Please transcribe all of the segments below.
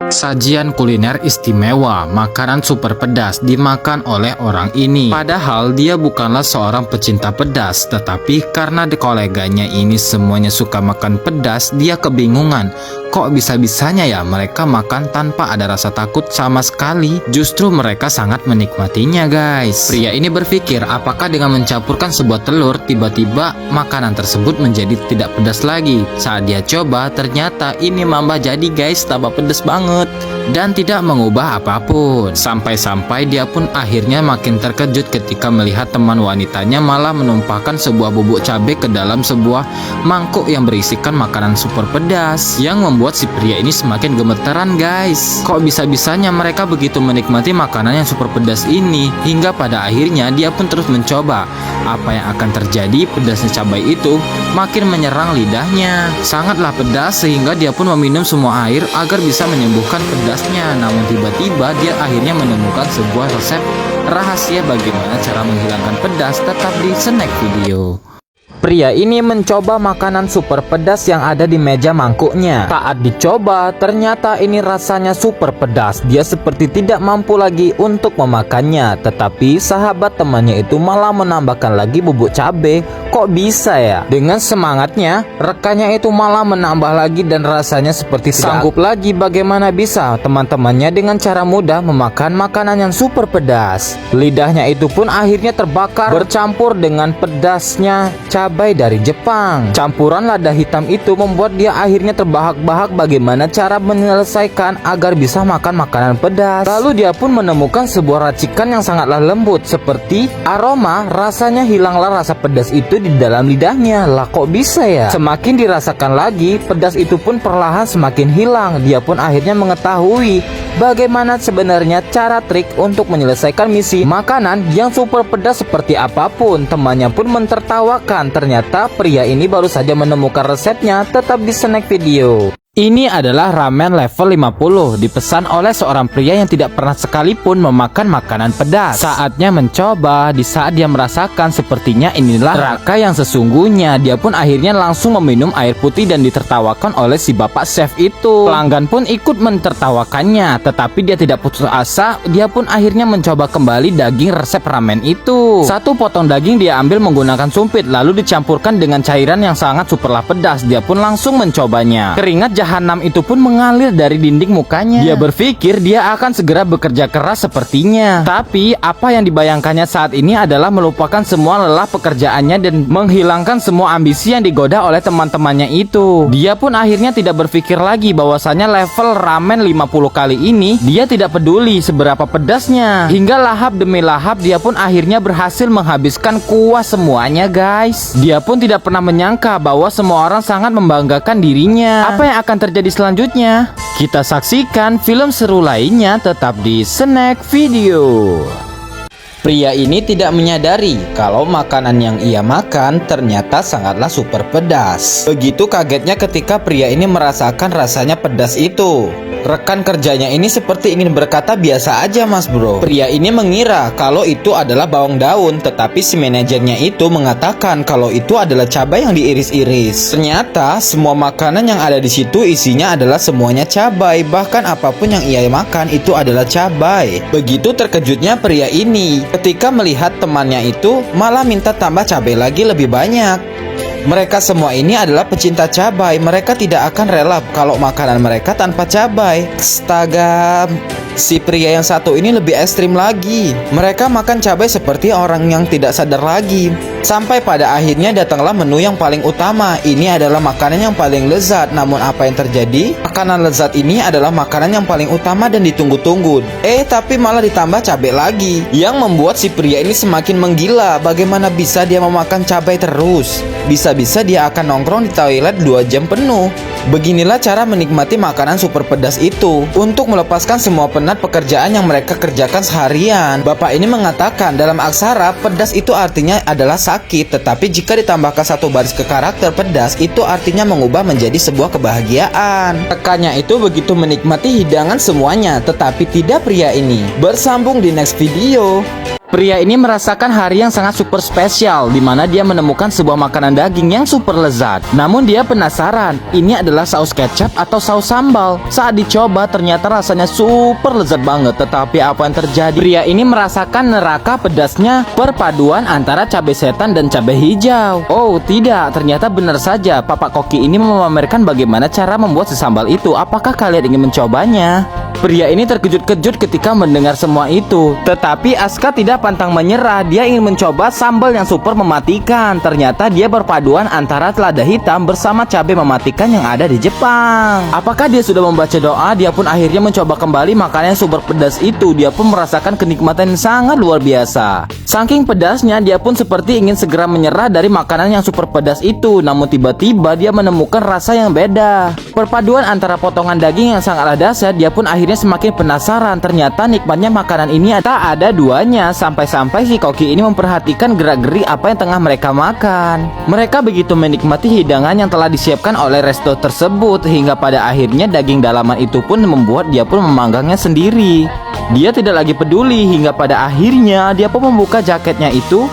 Sajian kuliner istimewa, makanan super pedas dimakan oleh orang ini. Padahal dia bukanlah seorang pecinta pedas, tetapi karena koleganya ini semuanya suka makan pedas, dia kebingungan. Kok bisa-bisanya ya mereka makan tanpa ada rasa takut sama sekali? Justru mereka sangat menikmatinya, guys. Pria ini berpikir apakah dengan mencampurkan sebuah telur, tiba-tiba makanan tersebut menjadi tidak pedas lagi. Saat dia coba, ternyata ini mambah jadi, guys, tambah pedas banget dan tidak mengubah apapun. Sampai-sampai dia pun akhirnya makin terkejut ketika melihat teman wanitanya malah menumpahkan sebuah bubuk cabai ke dalam sebuah mangkuk yang berisikan makanan super pedas, yang membuat si pria ini semakin gemeteran, guys. Kok bisa-bisanya mereka begitu menikmati makanan yang super pedas ini, hingga pada akhirnya dia pun terus mencoba. Apa yang akan terjadi? Pedasnya cabai itu makin menyerang lidahnya. Sangatlah pedas sehingga dia pun meminum semua air agar bisa menyembuhkan pedasnya. Namun tiba-tiba dia akhirnya menemukan sebuah resep rahasia bagaimana cara menghilangkan pedas. Tetap di snack video. Pria ini mencoba makanan super pedas yang ada di meja mangkuknya. Saat dicoba, ternyata ini rasanya super pedas. Dia seperti tidak mampu lagi untuk memakannya. Tetapi sahabat temannya itu malah menambahkan lagi bubuk cabai. Kok bisa ya? Dengan semangatnya, rekannya itu malah menambah lagi dan rasanya seperti sanggup lagi. Bagaimana bisa teman-temannya dengan cara mudah memakan makanan yang super pedas? Lidahnya itu pun akhirnya terbakar bercampur dengan pedasnya cabai dari Jepang. Campuran lada hitam itu membuat dia akhirnya terbahak-bahak bagaimana cara menyelesaikan agar bisa makan makanan pedas. Lalu dia pun menemukan sebuah racikan yang sangatlah lembut seperti aroma. Rasanya hilanglah rasa pedas itu di dalam lidahnya. Lah kok bisa ya? Semakin dirasakan lagi, pedas itu pun perlahan semakin hilang. Dia pun akhirnya mengetahui bagaimana sebenarnya cara trik untuk menyelesaikan misi makanan yang super pedas seperti apapun. Temannya pun mentertawakan. Ternyata pria ini baru saja menemukan resepnya. Tetap di snack video. Ini adalah ramen level 50, dipesan oleh seorang pria yang tidak pernah sekalipun memakan makanan pedas. Saatnya mencoba. Di saat dia merasakan sepertinya inilah raka yang sesungguhnya, dia pun akhirnya langsung meminum air putih dan ditertawakan oleh si bapak chef itu. Pelanggan pun ikut mentertawakannya, tetapi dia tidak putus asa. Dia pun akhirnya mencoba kembali daging resep ramen itu. Satu potong daging dia ambil menggunakan sumpit, lalu dicampurkan dengan cairan yang sangat superlah pedas. Dia pun langsung mencobanya. Keringat jahanam itu pun mengalir dari dinding mukanya. Dia berpikir dia akan segera bekerja keras sepertinya. Tapi apa yang dibayangkannya saat ini adalah melupakan semua lelah pekerjaannya dan menghilangkan semua ambisi yang digoda oleh teman-temannya itu. Dia pun akhirnya tidak berpikir lagi bahwasanya level ramen 50 kali ini dia tidak peduli seberapa pedasnya. Hingga lahap demi lahap dia pun akhirnya berhasil menghabiskan kuah semuanya, guys. Dia pun tidak pernah menyangka bahwa semua orang sangat membanggakan dirinya. Apa yang akan terjadi selanjutnya? Kita saksikan film seru lainnya tetap di snack video. Pria ini tidak menyadari kalau makanan yang ia makan ternyata sangatlah super pedas. Begitu kagetnya ketika pria ini merasakan rasanya pedas itu. Rekan kerjanya ini seperti ingin berkata, biasa aja mas bro. Pria ini mengira kalau itu adalah bawang daun, tetapi si manajernya itu mengatakan kalau itu adalah cabai yang diiris-iris. Ternyata semua makanan yang ada di situ isinya adalah semuanya cabai. Bahkan apapun yang ia makan itu adalah cabai. Begitu terkejutnya pria ini ketika melihat temannya itu malah minta tambah cabai lagi lebih banyak. Mereka semua ini adalah pecinta cabai. Mereka tidak akan rela kalau makanan mereka tanpa cabai. Astaga, si pria yang satu ini lebih ekstrim lagi. Mereka makan cabai seperti orang yang tidak sadar lagi. Sampai pada akhirnya datanglah menu yang paling utama. Ini adalah makanan yang paling lezat. Namun apa yang terjadi? Makanan lezat ini adalah makanan yang paling utama dan ditunggu-tunggu. Tapi malah ditambah cabai lagi, yang membuat si pria ini semakin menggila. Bagaimana bisa dia memakan cabai terus? Bisa-bisa dia akan nongkrong di toilet 2 jam penuh. Beginilah cara menikmati makanan super pedas itu untuk melepaskan semua penat pekerjaan yang mereka kerjakan seharian. Bapak ini mengatakan dalam aksara pedas itu artinya adalah sakit, tetapi jika ditambahkan satu baris ke karakter pedas itu artinya mengubah menjadi sebuah kebahagiaan. Rekannya itu begitu menikmati hidangan semuanya, tetapi tidak pria ini. Bersambung di next video. Pria ini merasakan hari yang sangat super spesial, di mana dia menemukan sebuah makanan daging yang super lezat. Namun dia penasaran, ini adalah saus kecap atau saus sambal. Saat dicoba ternyata rasanya super lezat banget. Tetapi apa yang terjadi? Pria ini merasakan neraka pedasnya perpaduan antara cabai setan dan cabai hijau. Oh tidak, ternyata benar saja. Papa Koki ini memamerkan bagaimana cara membuat si sambal itu. Apakah kalian ingin mencobanya? Pria ini terkejut-kejut ketika mendengar semua itu. Tetapi Aska tidak pantang menyerah. Dia ingin mencoba sambal yang super mematikan. Ternyata dia berpaduan antara lada hitam bersama cabai mematikan yang ada di Jepang. Apakah dia sudah membaca doa? Dia pun akhirnya mencoba kembali makanan yang super pedas itu. Dia pun merasakan kenikmatan yang sangat luar biasa. Saking pedasnya, dia pun seperti ingin segera menyerah dari makanan yang super pedas itu. Namun tiba-tiba dia menemukan rasa yang beda. Perpaduan antara potongan daging yang sangatlah dahsyat. Dia pun akhirnya semakin penasaran. Ternyata nikmatnya makanan ini tak ada duanya. Sampai-sampai si Koki ini memperhatikan gerak-gerik apa yang tengah mereka makan. Mereka begitu menikmati hidangan yang telah disiapkan oleh resto tersebut, hingga pada akhirnya daging dalaman itu pun membuat dia pun memanggangnya sendiri. Dia tidak lagi peduli, hingga pada akhirnya dia pun membuka jaketnya itu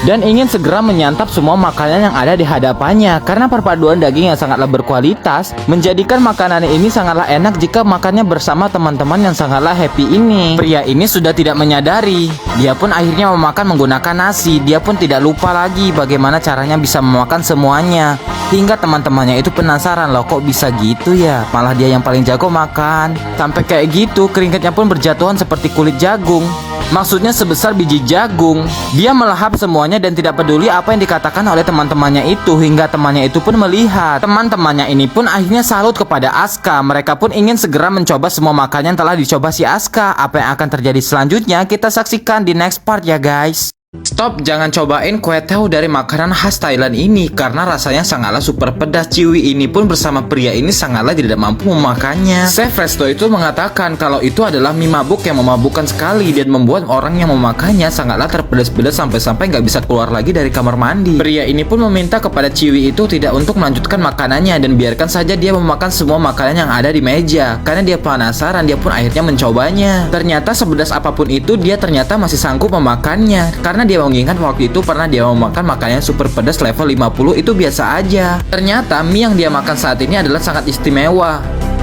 dan ingin segera menyantap semua makanan yang ada di hadapannya. Karena perpaduan daging yang sangatlah berkualitas menjadikan makanan ini sangatlah enak jika makannya bersama teman-teman yang sangatlah happy ini. Pria ini sudah tidak menyadari. Dia pun akhirnya memakan menggunakan nasi. Dia pun tidak lupa lagi bagaimana caranya bisa memakan semuanya. Hingga teman-temannya itu penasaran, loh kok bisa gitu ya? Malah dia yang paling jago makan. Sampai kayak gitu keringatnya pun berjatuhan seperti kulit jagung. Maksudnya sebesar biji jagung. Dia melahap semuanya dan tidak peduli apa yang dikatakan oleh teman-temannya itu. Hingga temannya itu pun melihat. Teman-temannya ini pun akhirnya salut kepada Aska. Mereka pun ingin segera mencoba semua makanan yang telah dicoba si Aska. Apa yang akan terjadi selanjutnya kita saksikan di next part ya guys. Stop, jangan cobain kue tahu dari makanan khas Thailand ini karena rasanya sangatlah super pedas. Ciwi ini pun bersama pria ini sangatlah tidak mampu memakannya. Chef resto itu mengatakan kalau itu adalah mie mabuk yang memabukkan sekali dan membuat orang yang memakannya sangatlah terpedas-pedas sampai-sampai nggak bisa keluar lagi dari kamar mandi. Pria ini pun meminta kepada Ciwi itu tidak untuk melanjutkan makanannya dan biarkan saja dia memakan semua makanan yang ada di meja. Karena dia penasaran, dia pun akhirnya mencobanya. Ternyata sepedas apapun itu dia ternyata masih sanggup memakannya. Karena dia mengingat waktu itu pernah dia memakan makanan super pedas level 50 itu biasa aja. Ternyata mie yang dia makan saat ini adalah sangat istimewa.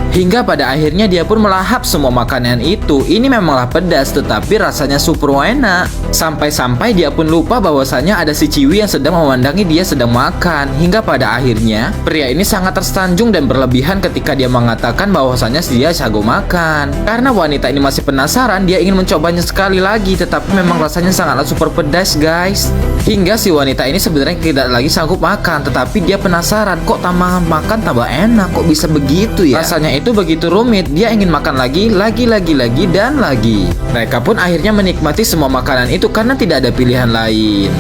Hingga pada akhirnya dia pun melahap semua makanan itu. Ini memanglah pedas tetapi rasanya super enak. Sampai-sampai dia pun lupa bahwasanya ada si Ciwi yang sedang memandangi dia sedang makan. Hingga pada akhirnya pria ini sangat tersanjung dan berlebihan ketika dia mengatakan bahwasanya dia jago makan. Karena wanita ini masih penasaran, dia ingin mencobanya sekali lagi. Tetapi memang rasanya sangatlah super pedas guys. Hingga si wanita ini sebenarnya tidak lagi sanggup makan, tetapi dia penasaran, kok tambah makan tambah enak, kok bisa begitu ya? Rasanya itu begitu rumit, dia ingin makan lagi dan lagi. Mereka pun akhirnya menikmati semua makanan itu karena tidak ada pilihan lain.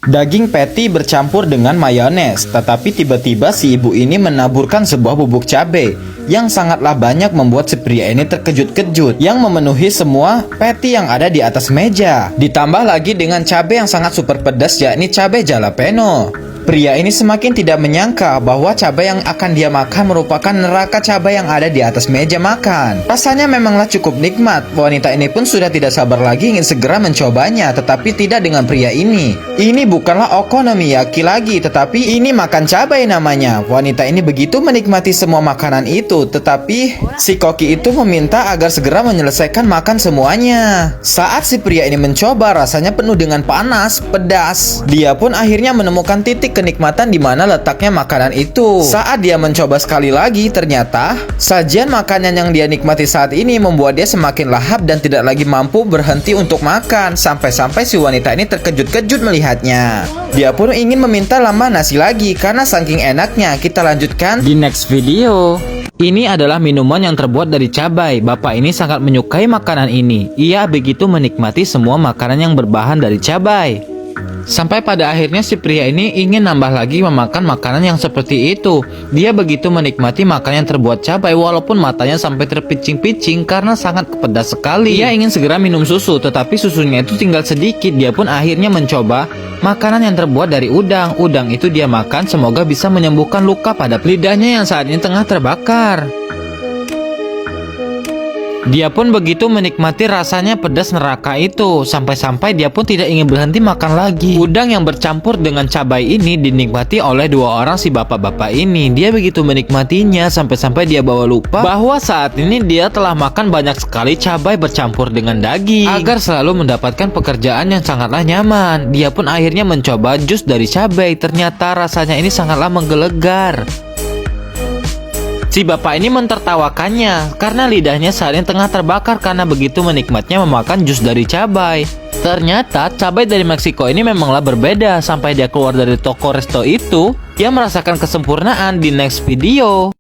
Daging patty bercampur dengan mayones, tetapi tiba-tiba si ibu ini menaburkan sebuah bubuk cabai yang sangatlah banyak membuat si pria ini terkejut-kejut yang memenuhi semua patty yang ada di atas meja. Ditambah lagi dengan cabai yang sangat super pedas yakni cabai jalapeno. Pria ini semakin tidak menyangka bahwa cabai yang akan dia makan merupakan neraka cabai yang ada di atas meja makan. Rasanya memanglah cukup nikmat. Wanita ini pun sudah tidak sabar lagi ingin segera mencobanya, tetapi tidak dengan pria ini. Ini bukanlah okonomiyaki lagi, tetapi ini makan cabai namanya. Wanita ini begitu menikmati semua makanan itu, tetapi si Koki itu meminta agar segera menyelesaikan makan semuanya. Saat si pria ini mencoba, rasanya penuh dengan panas, pedas. Dia pun akhirnya menemukan titik kenikmatan di mana letaknya makanan itu. Saat dia mencoba sekali lagi, ternyata sajian makanan yang dia nikmati saat ini membuat dia semakin lahap dan tidak lagi mampu berhenti untuk makan. Sampai-sampai si wanita ini terkejut-kejut melihatnya. Dia pun ingin meminta lambah nasi lagi karena saking enaknya. Kita lanjutkan di next video. Ini adalah minuman yang terbuat dari cabai. Bapak ini sangat menyukai makanan ini. Ia begitu menikmati semua makanan yang berbahan dari cabai. Sampai pada akhirnya si pria ini ingin nambah lagi memakan makanan yang seperti itu. Dia begitu menikmati makanan yang terbuat cabai walaupun matanya sampai terpicing-picing karena sangat pedas sekali. Dia ingin segera minum susu, tetapi susunya itu tinggal sedikit. Dia pun akhirnya mencoba makanan yang terbuat dari udang. Udang itu dia makan semoga bisa menyembuhkan luka pada lidahnya yang saat ini tengah terbakar. Dia pun begitu menikmati rasanya pedas neraka itu, sampai-sampai dia pun tidak ingin berhenti makan lagi. Udang yang bercampur dengan cabai ini dinikmati oleh dua orang si bapak-bapak ini. Dia begitu menikmatinya sampai-sampai dia bawa lupa bahwa saat ini dia telah makan banyak sekali cabai bercampur dengan daging. Agar selalu mendapatkan pekerjaan yang sangatlah nyaman, dia pun akhirnya mencoba jus dari cabai. Ternyata rasanya ini sangatlah menggelegar. Si bapak ini mentertawakannya karena lidahnya saat ini tengah terbakar karena begitu menikmatnya memakan jus dari cabai. Ternyata cabai dari Meksiko ini memanglah berbeda. Sampai dia keluar dari toko resto itu, dia merasakan kesempurnaan di next video.